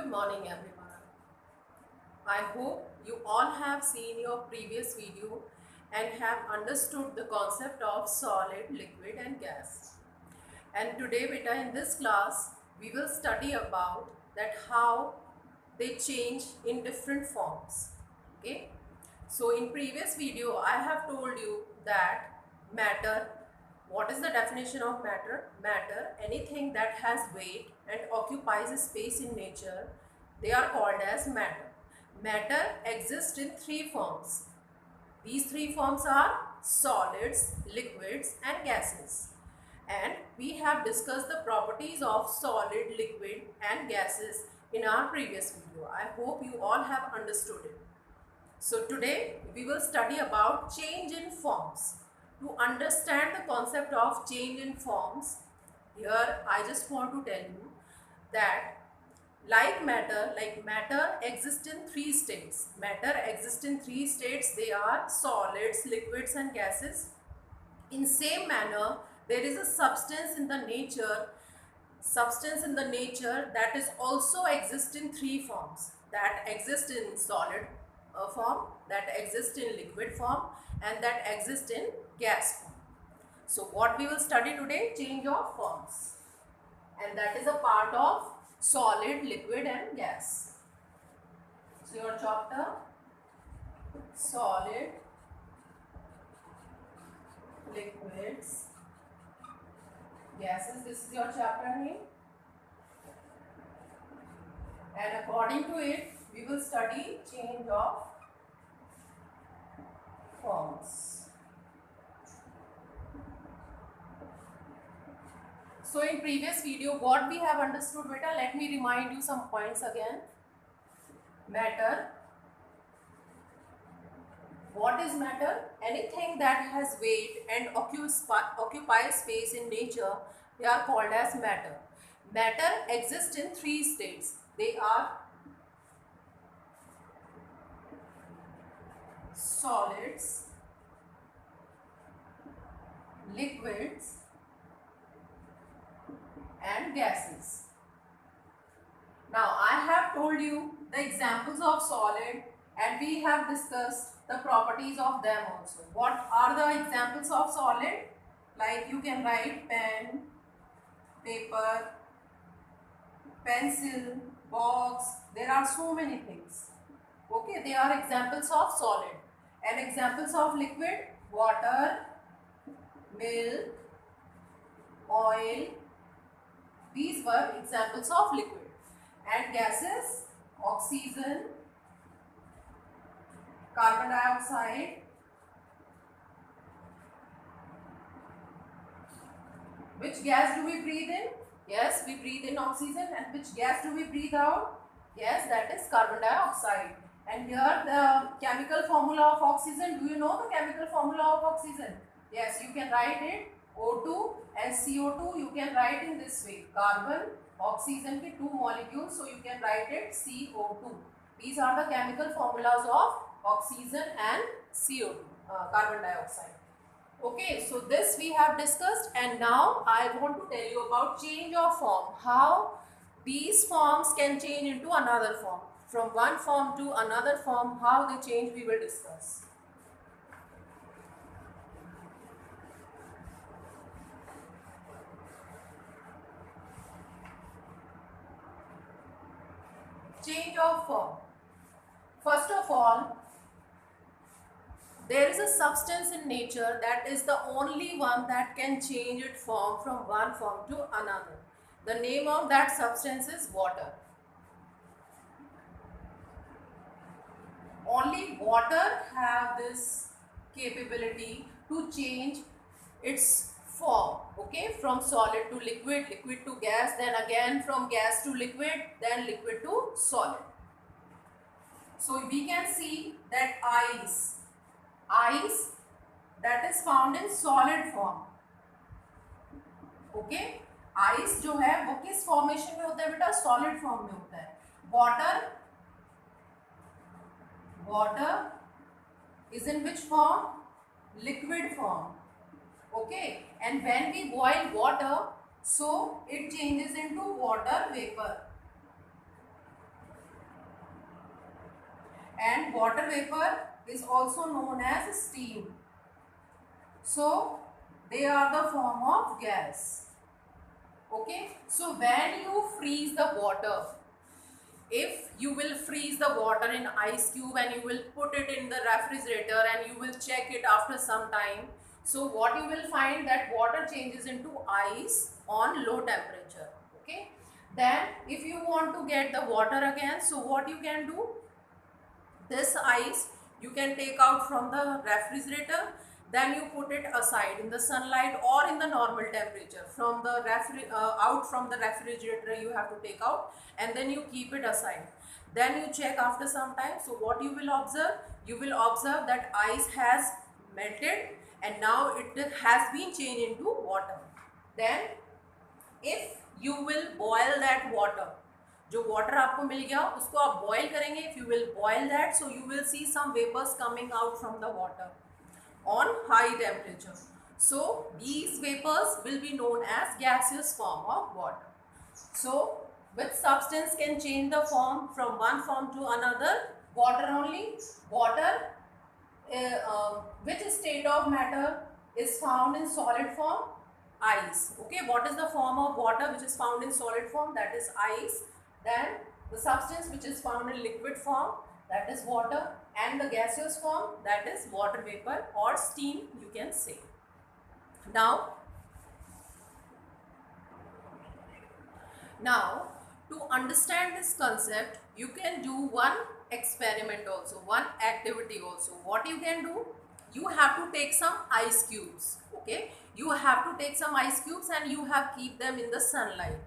Good morning everyone. I hope you all have seen your previous video and have understood the concept of solid, liquid and gas. And today beta in this class we will study about that how they change in different forms. Okay. So in previous video I have told you that matter, what is the definition of matter? Matter, anything that has weight and occupies a space in nature, they are called as matter. Matter exists in three forms. These three forms are solids, liquids and gases. And we have discussed the properties of solid, liquid and gases in our previous video. I hope you all have understood it. So today we will study about change in forms. To understand the concept of change in forms, here I just want to tell you that like matter exists in three states. Matter exists in three states. They are solids, liquids and gases. In same manner, there is a substance in the nature that is also exist in three forms, that exist in solid form, that exist in liquid form and that exist in gas form. So what we will study today, change of forms, and that is a part of solid, liquid and gas. So your chapter solid, liquids, gases, this is your chapter name, and according to it we will study change of forms. So in previous video what we have understood beta, let me remind you some points again. Matter, what is matter? Anything that has weight and occupies space in nature, they are called as matter. Matter exists in three states. They are solids, liquids and gases. Now I have told you the examples of solid and we have discussed the properties of them also. What are the examples of solid? Like you can write pen, paper, pencil, box. There are so many things. Okay, they are examples of solid. And examples of liquid, water, milk, oil. These were examples of liquid. And gases, oxygen, carbon dioxide, which gas do we breathe in? Yes, we breathe in oxygen. And which gas do we breathe out? Yes, that is carbon dioxide. And here the chemical formula of oxygen, do you know the chemical formula of oxygen? Yes, you can write it O2 and CO2, you can write in this way, carbon, oxygen के two molecules, so you can write it CO2. These are the chemical formulas of oxygen and CO2, carbon dioxide. Okay, so this we have discussed, and now I want to tell you about change of form, how these forms can change into another form. From one form to another form, how they change we will discuss. Change of form. First of all, there is a substance in nature that is the only one that can change its form from one form to another. The name of that substance is water. Only water have this capability to change its form, okay, from solid to liquid, liquid to gas, then again from gas to liquid, then liquid to solid. So we can see that ice that is found in solid form, okay. Ice जो है वो किस formation में होता है बेटा? Solid form में होता है. Water is in which form? Liquid form, okay. And when we boil water, so it changes into water vapor. and water vapor is also known as steam. So they are the form of gas. Okay, so when you freeze the water, if you will freeze the water in ice cube and you will put it in the refrigerator and you will check it after some time, so what you will find that water changes into ice on low temperature. Okay, then if you want to get the water again, so what you can do, this ice you can take out from the refrigerator, then you put it aside in the sunlight or in the normal temperature. From the out from the refrigerator you have to take out, and then you keep it aside. Then you check after some time, so what you will observe, you will observe that ice has melted and now it has been changed into water. Then if you will boil that water, जो water आपको मिल गया उसको आप boil करेंगे. If you will boil that, so you will see some vapours coming out from the water on high temperature. So these vapors will be known as gaseous form of water. So which substance can change the form from one form to another? Water only. Water, which state of matter is found in solid form? Ice. Okay, what is the form of water which is found in solid form? That is ice. Then the substance which is found in liquid form, that is water, and the gaseous form, that is water vapor or steam, you can say. Now to understand this concept, you can do one experiment also, one activity also. What you can do, you have to take some ice cubes. Okay, you have to take some ice cubes and you have keep them in the sunlight.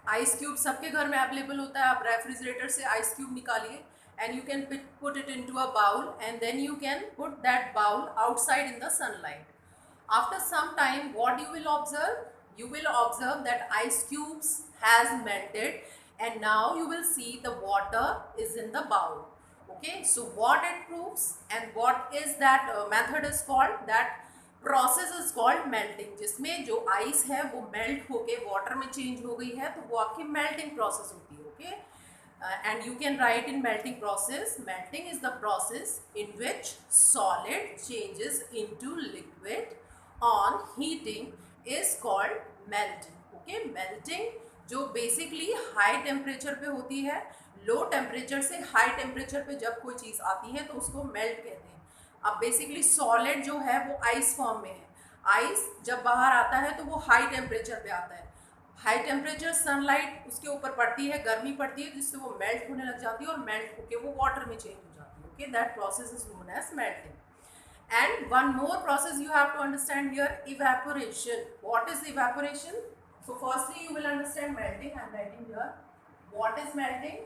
Ice cube सबके घर में available होता है. आप refrigerator से ice cube निकालिए and you can put it into a bowl, and then you can put that bowl outside in the sunlight. After some time, what you will observe? You will observe that ice cubes has melted and now you will see the water is in the bowl. Okay, so what it proves and what is that method is called, that process is called melting, जिसमें जो ice है वो melt होके water में change हो गई है, तो वो आपकी मेल्टिंग प्रोसेस होती है. Okay, and you can write in melting process, melting is the process in which solid changes into liquid on heating is called melting. Okay, melting जो बेसिकली हाई टेम्परेचर पे होती है, लो टेम्परेचर से high temperature पे जब कोई चीज़ आती है तो उसको मेल्ट कहते हैं. अब बेसिकली सॉलिड जो है वो आइस फॉर्म में है. आइस जब बाहर आता है तो वो हाई टेम्परेचर पे आता है. हाई टेम्परेचर सनलाइट उसके ऊपर पड़ती है, गर्मी पड़ती है, जिससे वो मेल्ट होने लग जाती है और मेल्ट होके वो वाटर में चेंज हो जाती है. Okay, that process is known as melting. And one more process you have to understand here, evaporation. What is evaporation? So firstly you will understand melting. I am writing here. What is melting?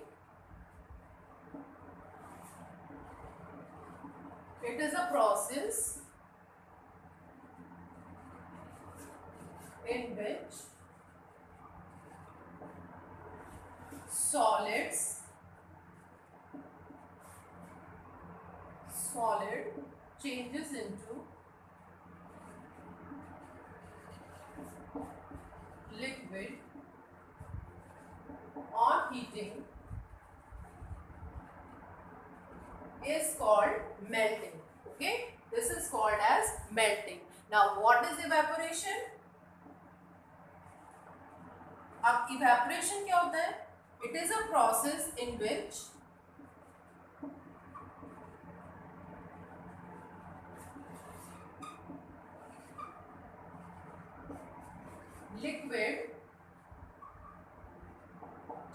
It is a process in which solid changes into liquid on heating is called melting. Okay, this is called as melting. Now what is evaporation? अब evaporation क्या होता है? It is a process in which liquid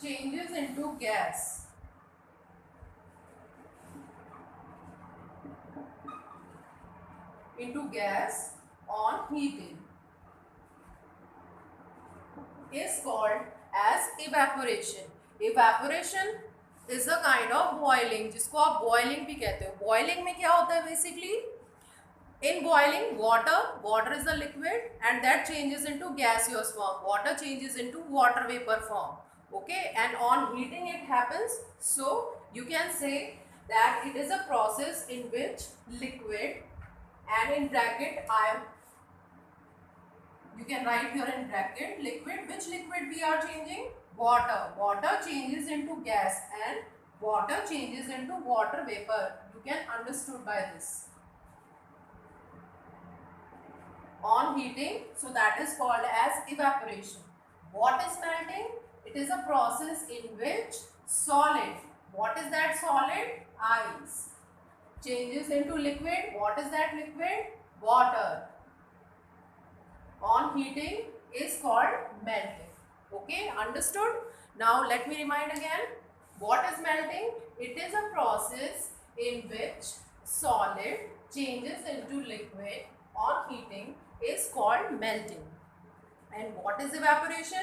changes into gas. On heating is called as evaporation. Evaporation is a kind of boiling, जिसको आप boiling भी कहते हो. Boiling में क्या होता है basically? In boiling, water is a liquid and that changes into gaseous form. Water changes into water vapor form. Okay, and on heating it happens. So you can say that it is a process in which liquid, and in bracket you can write here in bracket liquid. Which liquid we are changing? Water changes into gas, and Water changes into water vapor. You can understood by this. On heating, so that is called as evaporation. What is melting? It is a process in which solid, what is that solid? Ice. Changes into liquid. What is that liquid? Water. On heating is called melting. Okay, understood? Now let me remind again. What is melting? It is a process in which solid changes into liquid on heating is called melting. And what is evaporation?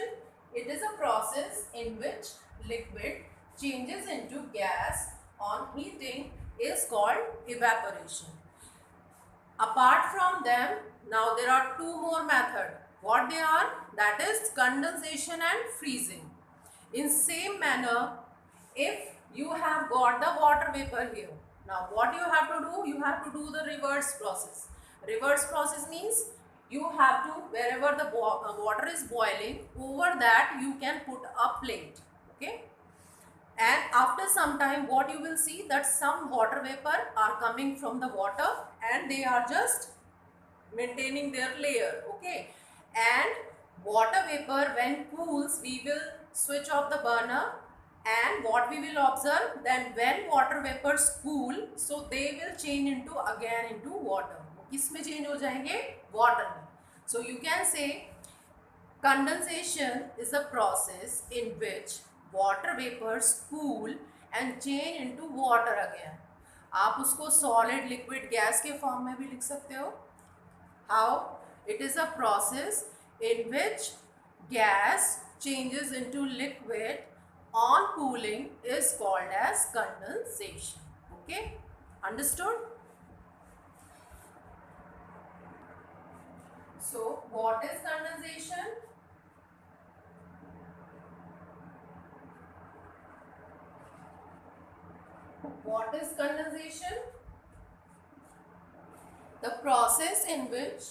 It is a process in which liquid changes into gas on heating is called evaporation. Apart from them, now there are two more methods. What they are? That is condensation and freezing. In same manner, if you have got the water vapor here, now what you have to do? You have to do the reverse process. Reverse process means you have to, wherever the water is boiling, over that you can put a plate. Okay. And after some time, what you will see that some water vapor are coming from the water and they are just maintaining their layer. Okay. And water vapor when cools, we will switch off the burner, and what we will observe, then when water vapors cool, so they will change into again into water. किसमें change हो जाएंगे? Water में. So you can say condensation is a process in which water vapors cool and change into water again. आप उसको solid, liquid, gas के form में भी लिख सकते हो. How? It is a process in which gas changes into liquid on cooling is called as condensation. Okay? Understood? So, what is condensation? What is condensation? The process in which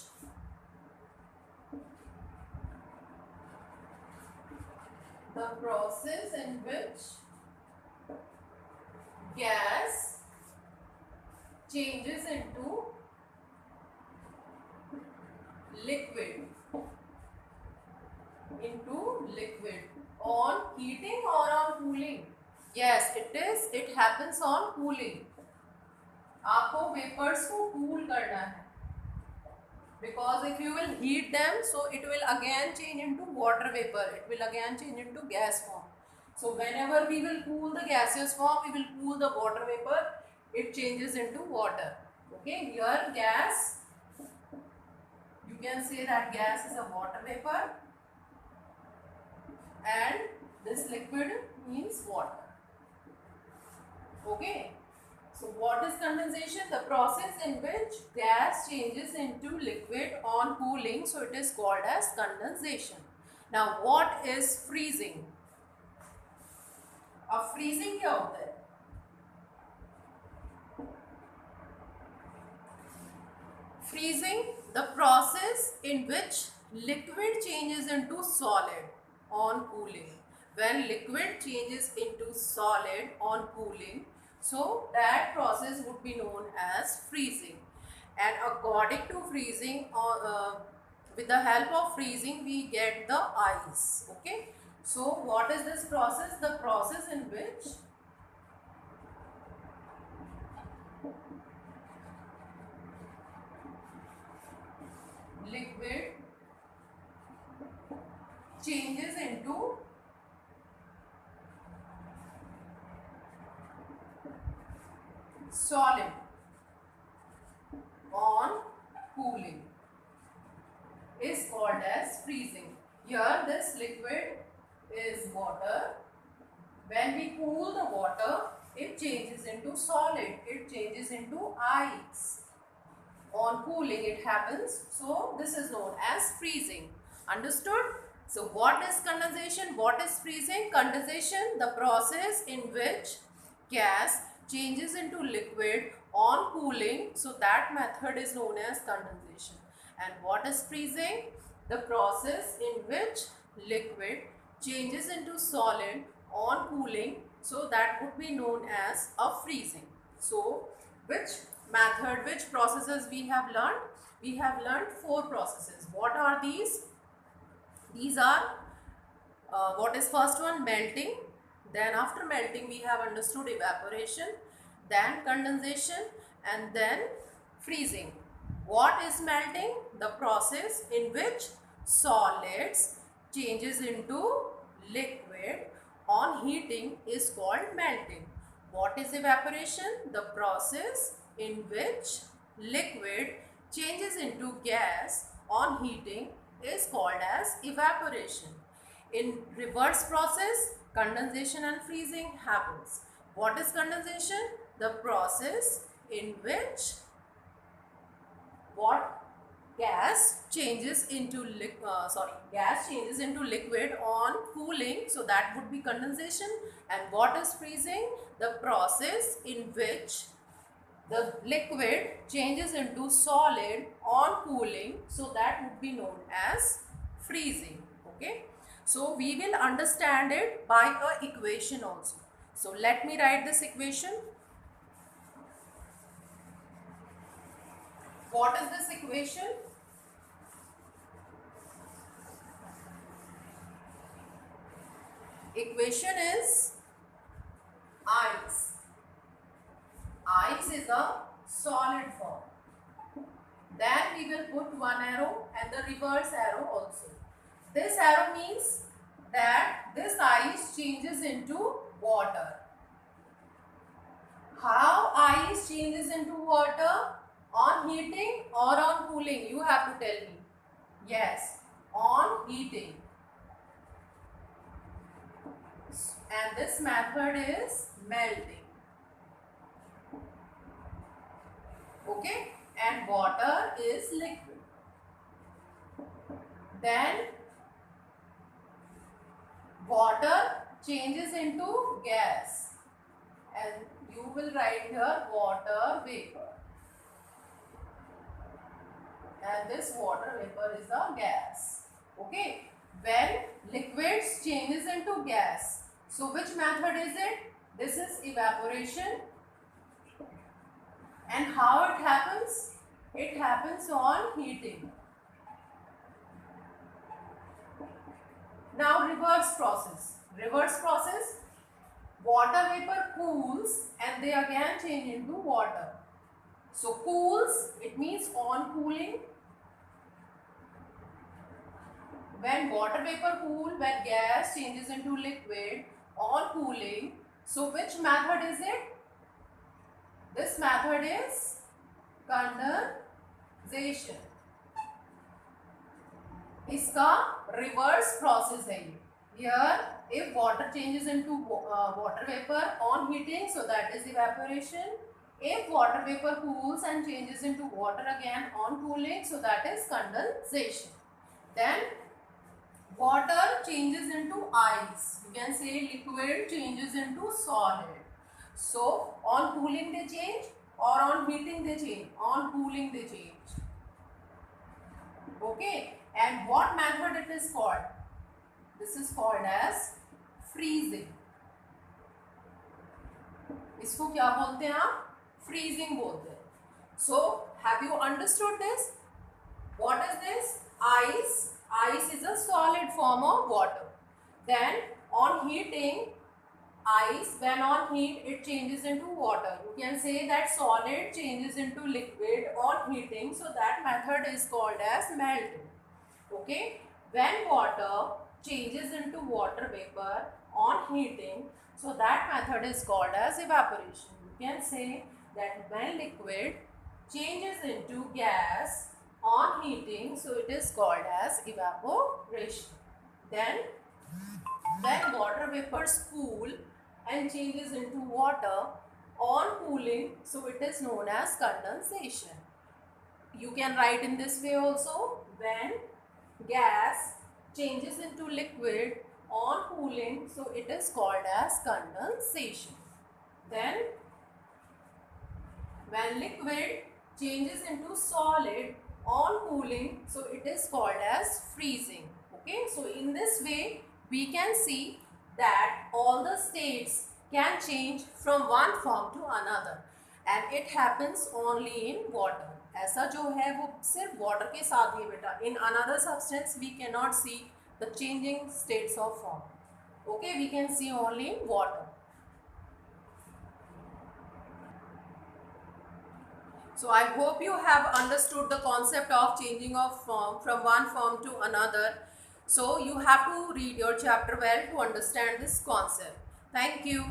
gas changes into liquid on heating or on cooling. Yes, it is. It happens on cooling. आपको vapours को cool करना है, because if you will heat them, so it will again change into water vapor. It will again change into gas form. So whenever we will cool the gaseous form, we will cool the water vapor. It changes into water. Okay, here gas. You can say that gas is a water vapor, and this liquid means water. Okay. So what is condensation? The process in which gas changes into liquid on cooling. So it is called as condensation. Now what is freezing? अब freezing क्या होता है? Freezing, the process in which liquid changes into solid on cooling. When liquid changes into solid on cooling, so that process would be known as freezing. And according to freezing, with the help of freezing, we get the ice. Okay. So what is this process? The process in which liquid changes into solid on cooling is called as freezing. Here this liquid is water. When we cool the water, it changes into solid. It changes into ice. On cooling it happens. So this is known as freezing. Understood? So what is condensation? What is freezing? Condensation, the process in which gas changes into liquid on cooling. So that method is known as condensation. And what is freezing? The process in which liquid changes into solid on cooling So that would be known as a freezing. So which method, which processes we have learned? We have learned 4 processes. What are these? These are what is first one? Melting. Then after melting we have understood evaporation, then condensation, and then freezing. What is melting? The process in which solids changes into liquid on heating is called melting. What is evaporation? The process in which liquid changes into gas on heating is called as evaporation. In reverse process, condensation and freezing happens. What is condensation? The process in which what gas changes into liquid on cooling, so that would be condensation. And what is freezing? The process in which the liquid changes into solid on cooling, so that would be known as freezing. Okay, so we will understand it by a equation also. So let me write this equation. What is this equation? Equation is ice. Ice is a solid form. Then we will put one arrow and the reverse arrow also. This arrow means that this ice changes into water. How ice changes into water? On heating or on cooling? You have to tell me. Yes, on heating. And this method is melting. Okay, and water is liquid. Then water changes into gas, and you will write here water vapor. And this water vapor is a gas. Okay, when liquids changes into gas, so which method is it? This is evaporation. And how it happens? It happens on heating. Now reverse process. Reverse process, water vapor cools and they again change into water. So cools, it means on cooling. When water vapor cool, when gas changes into liquid on cooling, so which method is it? This method is condensation. इसका reverse process है ये. Here, if water changes into water vapor on heating, so that is evaporation. If water vapor cools and changes into water again on cooling, so that is condensation. Then water changes into ice. You can say liquid changes into solid. So on cooling they change or on heating they change. On cooling they change. Okay. And what method it is called? This is called as freezing. इसको क्या बोलते हैं आप? Freezing बोलते हैं. So have you understood this? What is this? Ice. Ice is a solid form of water. Then on heating, ice, when on heat, it changes into water. You can say that solid changes into liquid on heating. So that method is called as melting. Okay. When water changes into water vapor on heating, so that method is called as evaporation. You can say that when liquid changes into gas on heating, so it is called as evaporation. Then when water vapors cool and changes into water on cooling, so it is known as condensation. You can write in this way also. When gas changes into liquid on cooling, so it is called as condensation. Then when liquid changes into solid on cooling, so it is called as freezing. Okay, so in this way we can see that all the states can change from one form to another and it happens only in water. ऐसा जो है वो सिर्फ water के साथ ही बेटा. In another substance we cannot see the changing states of form. Okay, we can see only in water. So I hope you have understood the concept of changing of form from one form to another. So you have to read your chapter well to understand this concept. Thank you.